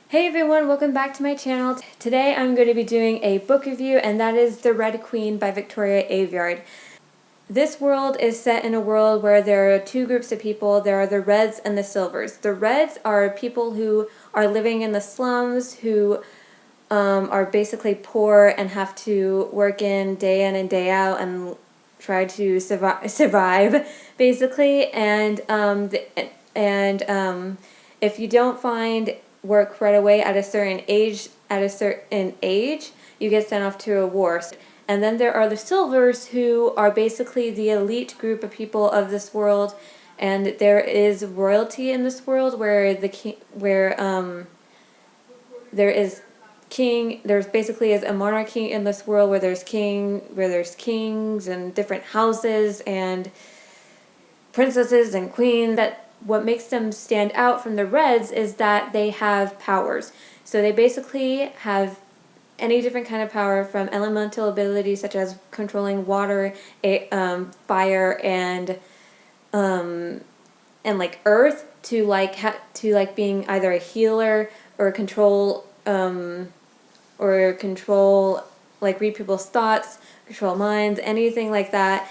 Hey everyone, welcome back to my channel. Today I'm going to be doing a book review, and that is The Red Queen by Victoria Aveyard. This world is set in a world where there are two groups of people. There are the Reds and the Silvers. The Reds are people who are living in the slums, who are basically poor and have to work in and day out and try to survive basically. If you don't find work right away at a certain age, you get sent off to a war. And then there are the Silvers, who are basically the elite group of people of this world, and there is royalty in this world where there's basically is a monarchy in this world where there's kings and different houses and princesses and queens. That what makes them stand out from the Reds is that they have powers. So they basically have any different kind of power, from elemental abilities such as controlling water, fire, and like earth, to like being either a healer or control like read people's thoughts, control minds, anything like that.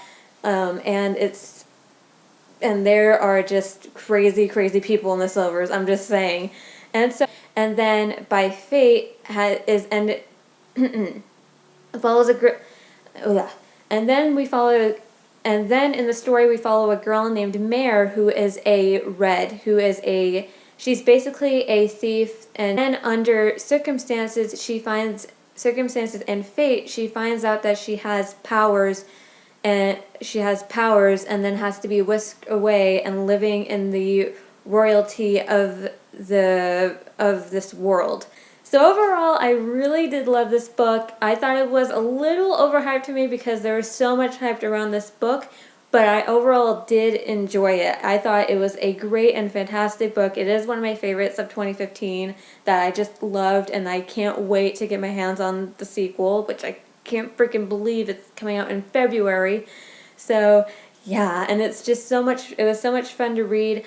And there are just crazy people in the Silvers, I'm just saying. And then by fate follows a group. And then in the story we follow a girl named Mare, who is a Red, she's basically a thief, and then under circumstances and fate, she finds out that she has powers, and then has to be whisked away and living in the royalty of this world. So overall, I really did love this book. I thought it was a little overhyped to me because there was so much hype around this book, but I overall did enjoy it. I thought it was a great and fantastic book. It is one of my favorites of 2015 that I just loved, and I can't wait to get my hands on the sequel, which I can't freaking believe it's coming out in February. So yeah, and it was so much fun to read.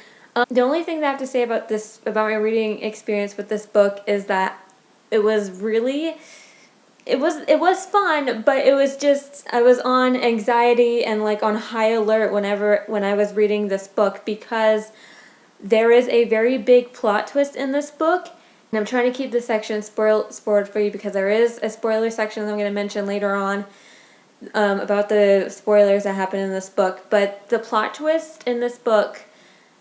The only thing that I have to say about my reading experience with this book is that it was fun, but it was just, I was on anxiety and like on high alert when I was reading this book, because there is a very big plot twist in this book. And I'm trying to keep this section spoiled for you, because there is a spoiler section that I'm going to mention later on about the spoilers that happen in this book. But the plot twist in this book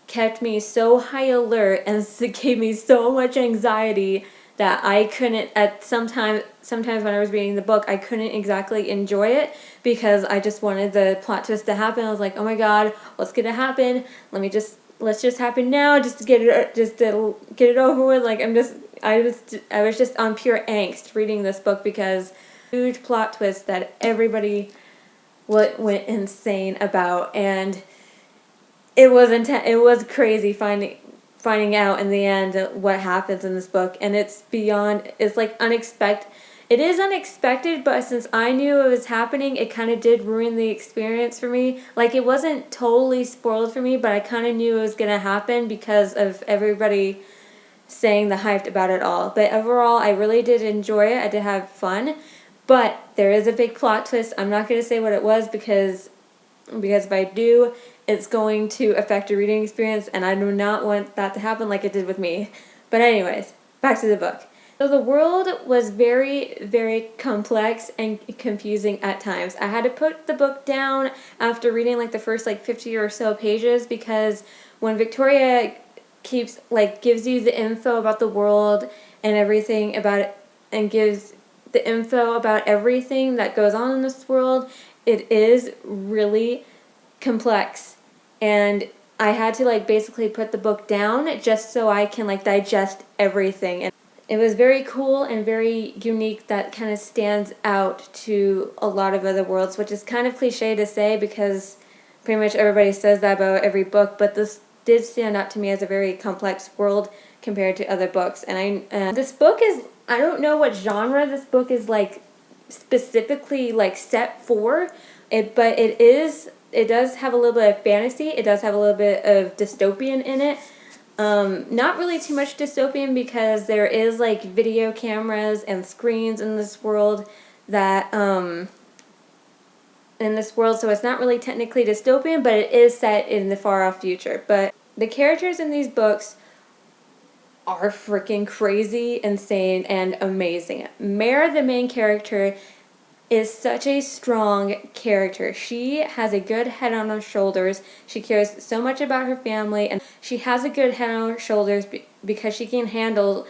kept me so high alert and gave me so much anxiety that I couldn't, sometimes when I was reading the book, I couldn't exactly enjoy it, because I just wanted the plot twist to happen. I was like, oh my god, what's gonna happen? Let's just happen now, just to get it over with. Like, I was just on pure angst reading this book, because huge plot twist that everybody went insane about, and it was crazy finding out in the end what happens in this book. And it's like unexpected. It is unexpected, but since I knew it was happening, it kind of did ruin the experience for me. Like, it wasn't totally spoiled for me, but I kind of knew it was going to happen because of everybody saying the hype about it all. But overall, I really did enjoy it. I did have fun. But there is a big plot twist. I'm not going to say what it was, because if I do, it's going to affect your reading experience, and I do not want that to happen like it did with me. But anyways, back to the book. So the world was very complex and confusing at times. I had to put the book down after reading like the first 50 or so pages, because when Victoria gives you the info about the world and everything about it, and gives the info about everything that goes on in this world, it is really complex, and I had to basically put the book down just so I can digest everything. And it was very cool and very unique. That kind of stands out to a lot of other worlds, which is kind of cliche to say, because pretty much everybody says that about every book, but this did stand out to me as a very complex world compared to other books. And this book is, I don't know what genre this book is specifically set for it, but it does have a little bit of fantasy. It does have a little bit of dystopian in it, Not really too much dystopian because there is like video cameras and screens in this world that so it's not really technically dystopian, but it is set in the far off future. But the characters in these books are freaking crazy, insane, and amazing. Mare, the main character, is such a strong character. She has a good head on her shoulders. She cares so much about her family, and she has a good head on her shoulders because she can handle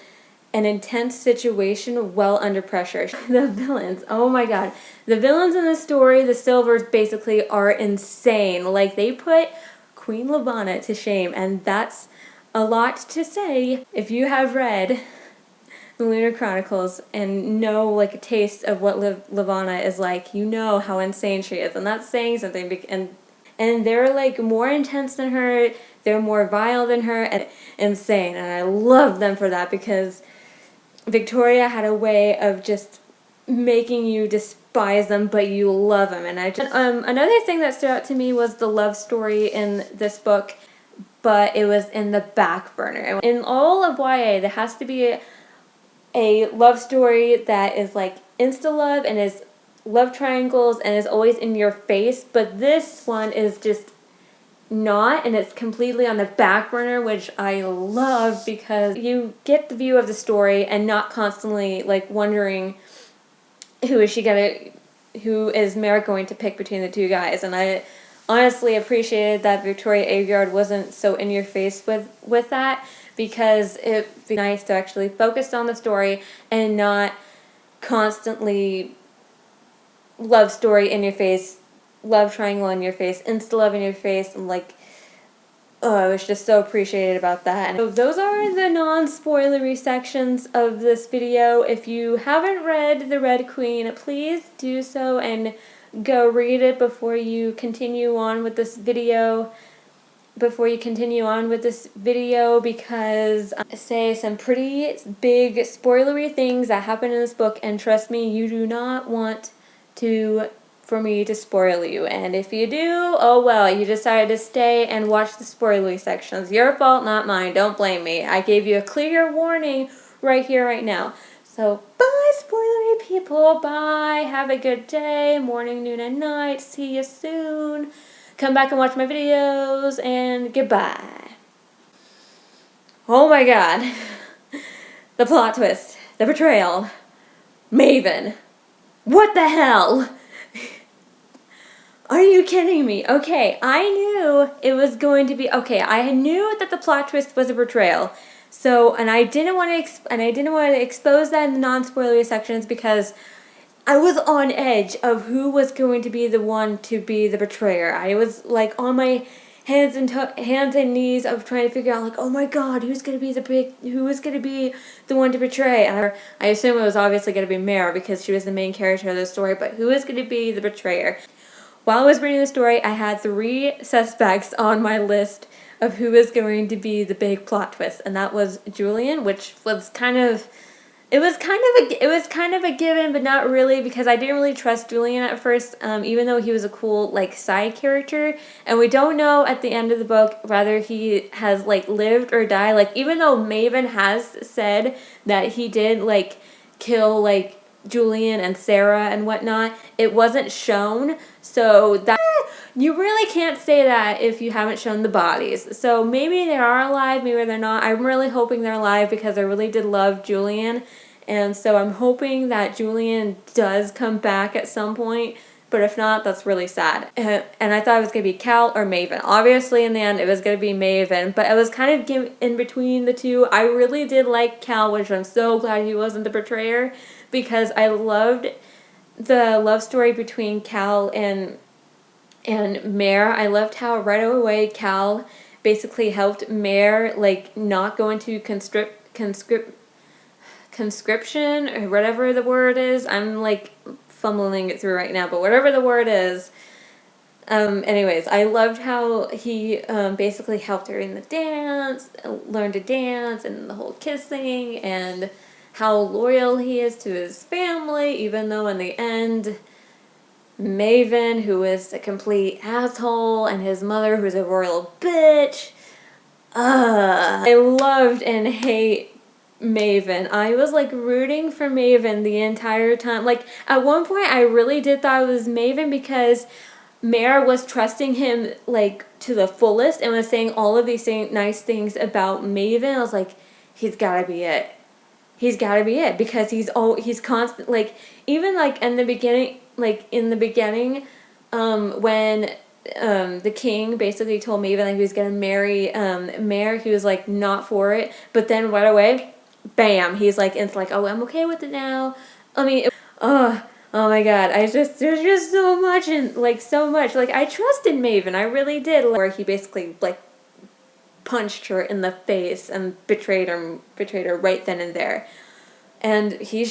an intense situation well under pressure. The villains, oh my god. The villains in the story, the Silvers, basically are insane. Like, they put Queen Lavanna to shame, and that's a lot to say. If you have read the Lunar Chronicles and know like a taste of what Lavanna is like, you know how insane she is, and that's saying something. And they're like more intense than her, they're more vile than her, and insane. And I love them for that because Victoria had a way of just making you despise them, but you love them. And another thing that stood out to me was the love story in this book, but it was in the back burner. In all of YA, there has to be a love story that is like insta-love and is love triangles and is always in your face, but this one is just not, and it's completely on the back burner, which I love because you get the view of the story and not constantly like wondering who is Mare going to pick between the two guys. And I honestly appreciated that Victoria Aveyard wasn't so in your face with that, because it'd be nice to actually focus on the story and not constantly love story in your face, love triangle in your face, insta-love in your face, and like, oh, I was just so appreciated about that. And so those are the non-spoilery sections of this video. If you haven't read The Red Queen, please do so and go read it before you continue on with this video. Because I say some pretty big spoilery things that happen in this book, and trust me, you do not want for me to spoil you. And if you do, oh well, you decided to stay and watch the spoilery sections. Your fault, not mine. Don't blame me. I gave you a clear warning right here, right now. So, bye, spoilery people. Bye. Have a good day, morning, noon, and night. See you soon. Come back and watch my videos, and goodbye. Oh my god. The plot twist. The betrayal. Maven. What the hell? Are you kidding me? Okay, I knew it was going to be... Okay, I knew that the plot twist was a betrayal. So, and I didn't want to expose that in the non-spoilery sections because I was on edge of who was going to be the one to be the betrayer. I was like on my hands and knees of trying to figure out, like, oh my god, who is going to be the one to betray? And I assume it was obviously going to be Mare because she was the main character of the story, but who is going to be the betrayer? While I was reading the story, I had 3 suspects on my list of who was going to be the big plot twist, and that was Julian, which was kind of... It was kind of a given, but not really, because I didn't really trust Julian at first, even though he was a cool, like, side character. And we don't know at the end of the book whether he has, like, lived or died. Like, even though Maven has said that he did, like, kill, like, Julian and Sarah and whatnot, it wasn't shown. So that... You really can't say that if you haven't shown the bodies. So maybe they are alive, maybe they're not. I'm really hoping they're alive because I really did love Julian. And so I'm hoping that Julian does come back at some point. But if not, that's really sad. And I thought it was going to be Cal or Maven. Obviously, in the end, it was going to be Maven. But I was kind of in between the two. I really did like Cal, which I'm so glad he wasn't the betrayer. Because I loved the love story between Cal and Mare. I loved how right away Cal basically helped Mare, like, not go into conscription or whatever the word is. I'm like fumbling it through right now, but whatever the word is. Anyways, I loved how he basically helped her in the dance, learned to dance, and the whole kissing, and how loyal he is to his family, even though in the end Maven, who is a complete asshole, and his mother, who's a royal bitch. I loved and hate Maven. I was like rooting for Maven the entire time. Like at one point I really did thought it was Maven because Mare was trusting him like to the fullest and was saying all of these nice things about Maven. I was like, he's gotta be it. He's gotta be it because he's constant, like even like in the beginning, when the king basically told Maven like he was gonna marry Mare, he was like not for it, but then right away, bam, he's like it's like, oh, I'm okay with it now. I mean, oh my god, there's just so much and like so much, like I trusted Maven, I really did, like, where he basically like punched her in the face and betrayed her right then and there. And he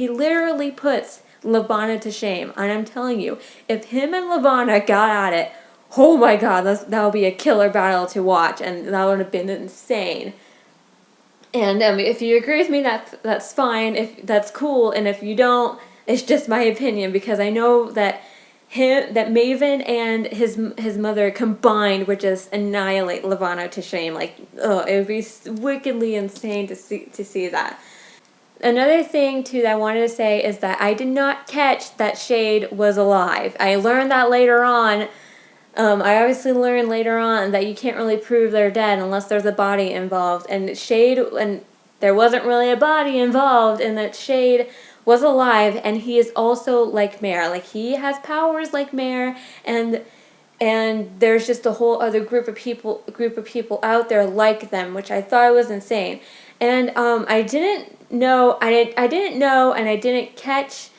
literally puts Levana to shame. And I'm telling you, if him and Levana got at it, oh my god, that would be a killer battle to watch, and that would have been insane. And if you agree with me, that's fine. If that's cool, and if you don't, it's just my opinion because I know that Maven and his mother combined would just annihilate Levana to shame. Like, it would be wickedly insane to see that. Another thing too that I wanted to say is that I did not catch that Shade was alive. I learned that later on. I obviously learned later on that you can't really prove they're dead unless there's a body involved. And there wasn't really a body involved, and that Shade was alive, and he is also like Mare. Like, he has powers like Mare, and there's just a whole other group of people out there like them, which I thought was insane. And I didn't know, and I didn't catch,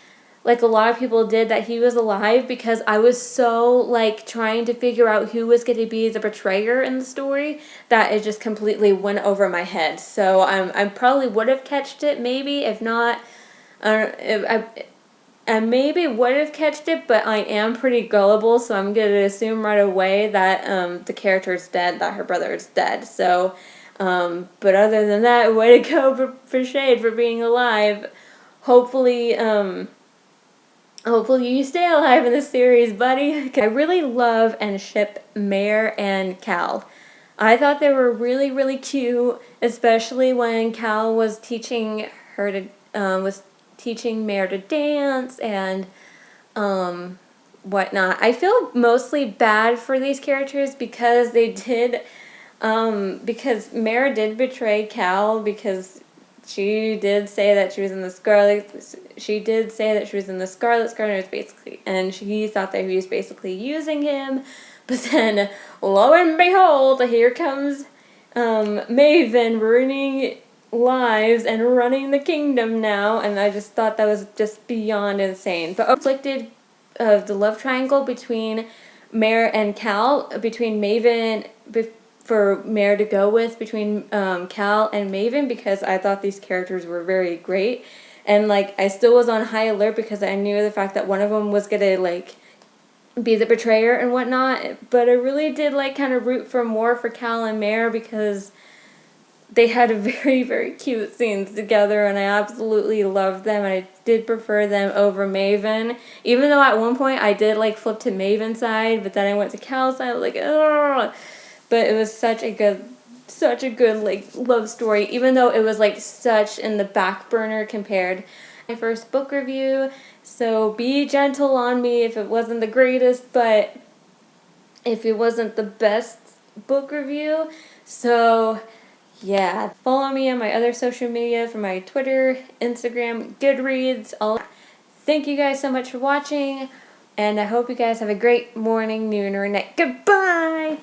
like a lot of people did, that he was alive because I was so like trying to figure out who was going to be the betrayer in the story that it just completely went over my head. So I probably would have catched it maybe, if not, I maybe would have catched it, but I am pretty gullible, so I'm going to assume right away that the character's dead, that her brother is dead. So, but other than that, way to go for Shade for being alive. Hopefully you stay alive in this series, buddy. I really love and ship Mare and Cal. I thought they were really, really cute, especially when Cal was teaching Mare to dance and whatnot. I feel mostly bad for these characters because because Mare did betray Cal because she did say that she was in the Scarlet. She did say that she was in the Scarlet Squadron, and he thought that he was basically using him. But then, lo and behold, here comes Maven ruining lives and running the kingdom now, and I just thought that was just beyond insane. But conflicted the love triangle between Mare and Cal, between Maven, for Mare to go with, between Cal and Maven, because I thought these characters were very great. And like, I still was on high alert because I knew the fact that one of them was gonna like be the betrayer and whatnot. But I really did like kind of root for more for Cal and Mare because they had a very, very cute scenes together, and I absolutely loved them, and I did prefer them over Maven. Even though at one point I did like flip to Maven's side, but then I went to Cal's side. I was like, ugh. But it was such a good like love story, even though it was like such in the back burner compared to my first book review. So be gentle on me if it wasn't the greatest, but if it wasn't the best book review. So yeah, follow me on my other social media for my Twitter, Instagram, Goodreads. Thank you guys so much for watching, and I hope you guys have a great morning, noon, or night. Goodbye!